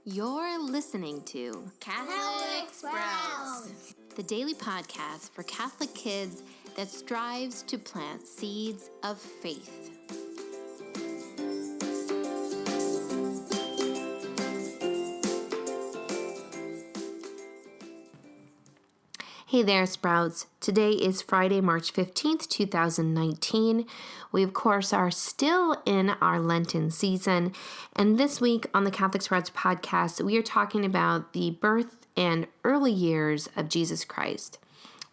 You're listening to Catholic Sprouts, the daily podcast for Catholic kids that strives to plant seeds of faith. Hey there, Sprouts. Today is Friday, March 15th, 2019. We, of course, are still in our Lenten season. And this week on the Catholic Sprouts podcast, we are talking about the birth and early years of Jesus Christ.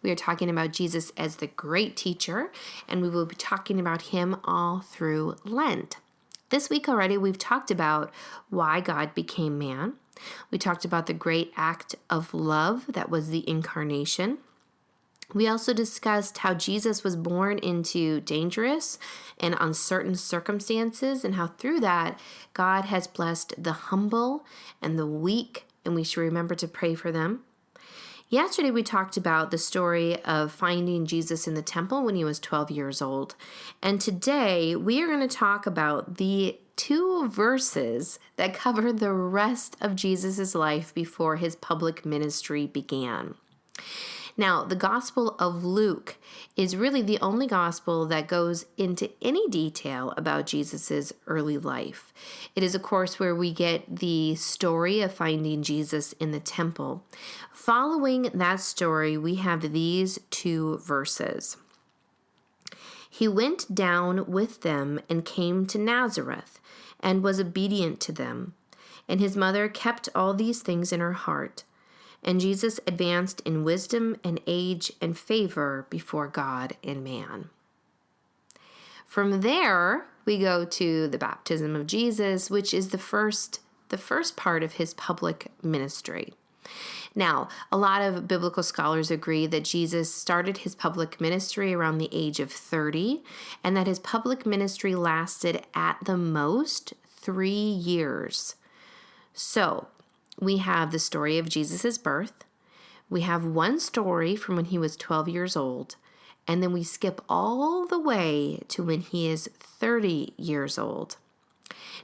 We are talking about Jesus as the great teacher, and we will be talking about him all through Lent. This week already, we've talked about why God became man. We talked about the great act of love that was the incarnation. We also discussed how Jesus was born into dangerous and uncertain circumstances and how through that, God has blessed the humble and the weak, and we should remember to pray for them. Yesterday, we talked about the story of finding Jesus in the temple when he was 12 years old. And today, we are going to talk about the two verses that cover the rest of Jesus' life before his public ministry began. Now, the Gospel of Luke is really the only gospel that goes into any detail about Jesus' early life. It is, of course, where we get the story of finding Jesus in the temple. Following that story, we have these two verses. He went down with them and came to Nazareth and was obedient to them. And his mother kept all these things in her heart. And Jesus advanced in wisdom and age and favor before God and man. From there, we go to the baptism of Jesus, which is the first part of his public ministry. Now, a lot of biblical scholars agree that Jesus started his public ministry around the age of 30, and that his public ministry lasted at the most 3 years. So, we have the story of Jesus' birth. We have one story from when he was 12 years old, and then we skip all the way to when he is 30 years old.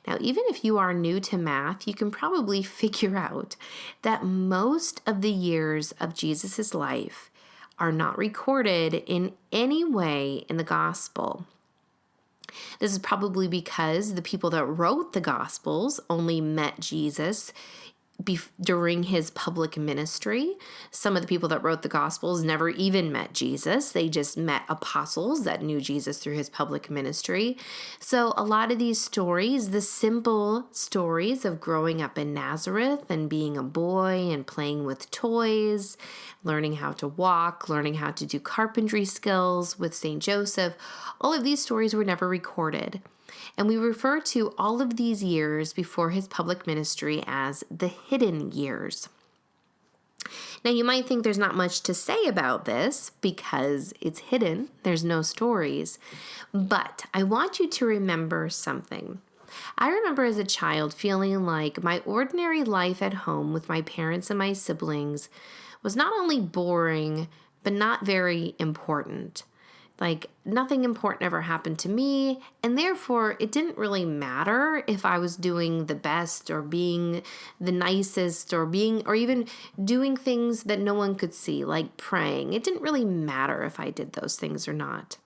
Now, even if you are new to math, you can probably figure out that most of the years of Jesus' life are not recorded in any way in the gospel. This is probably because the people that wrote the Gospels only met Jesus during his public ministry. Some of the people that wrote the Gospels never even met Jesus. They just met apostles that knew Jesus through his public ministry. So a lot of these stories, the simple stories of growing up in Nazareth and being a boy and playing with toys, learning how to walk, learning how to do carpentry skills with St. Joseph, all of these stories were never recorded. And we refer to all of these years before his public ministry as the hidden years. Now, you might think there's not much to say about this because it's hidden. There's no stories. But I want you to remember something. I remember as a child feeling like my ordinary life at home with my parents and my siblings was not only boring, but not very important. Like, nothing important ever happened to me, and therefore it didn't really matter if I was doing the best or being the nicest or even doing things that no one could see, like praying. It didn't really matter if I did those things or not.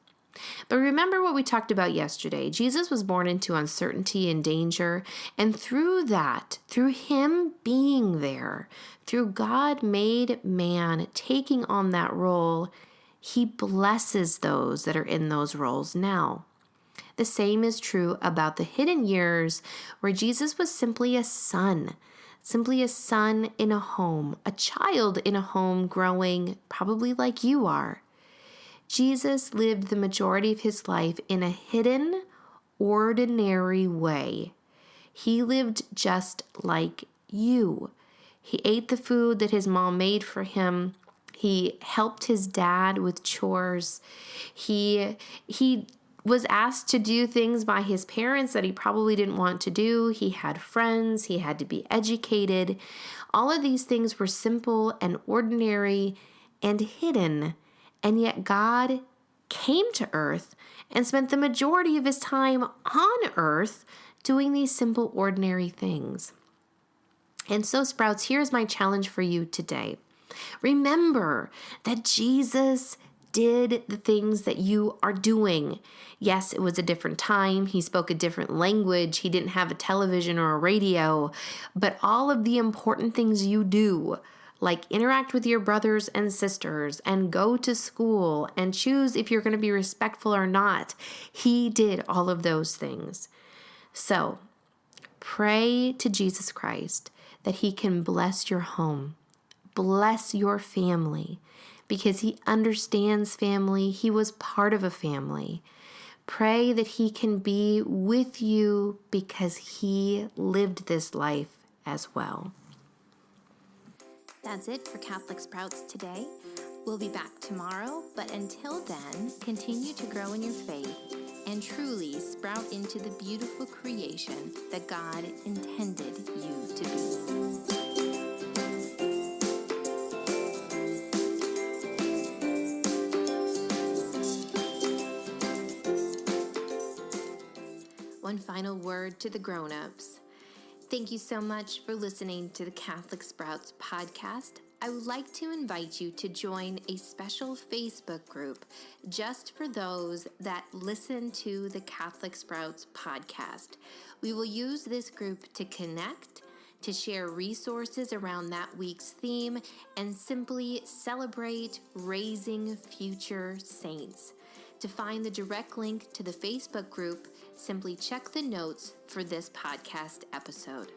But remember what we talked about yesterday. Jesus was born into uncertainty and danger, and through that, through him being there, through God made man taking on that role, he blesses those that are in those roles now. The same is true about the hidden years where Jesus was simply a son in a home, a child in a home growing probably like you are. Jesus lived the majority of his life in a hidden, ordinary way. He lived just like you. He ate the food that his mom made for him. He helped his dad with chores. He was asked to do things by his parents that he probably didn't want to do. He had friends. He had to be educated. All of these things were simple and ordinary and hidden. And yet God came to earth and spent the majority of his time on earth doing these simple, ordinary things. And so, Sprouts, here's my challenge for you today. Remember that Jesus did the things that you are doing. Yes, it was a different time. He spoke a different language. He didn't have a television or a radio. But all of the important things you do, like interact with your brothers and sisters and go to school and choose if you're going to be respectful or not, he did all of those things. So pray to Jesus Christ that he can bless your home, bless your family, because he understands family. He was part of a family. Pray that he can be with you because he lived this life as well. That's it for Catholic Sprouts today. We'll be back tomorrow, but until then, continue to grow in your faith and truly sprout into the beautiful creation that God intended you to be. One final word to the grown-ups. Thank you so much for listening to the Catholic Sprouts podcast. I would like to invite you to join a special Facebook group just for those that listen to the Catholic Sprouts podcast. We will use this group to connect, to share resources around that week's theme, and simply celebrate raising future saints. To find the direct link to the Facebook group, simply check the notes for this podcast episode.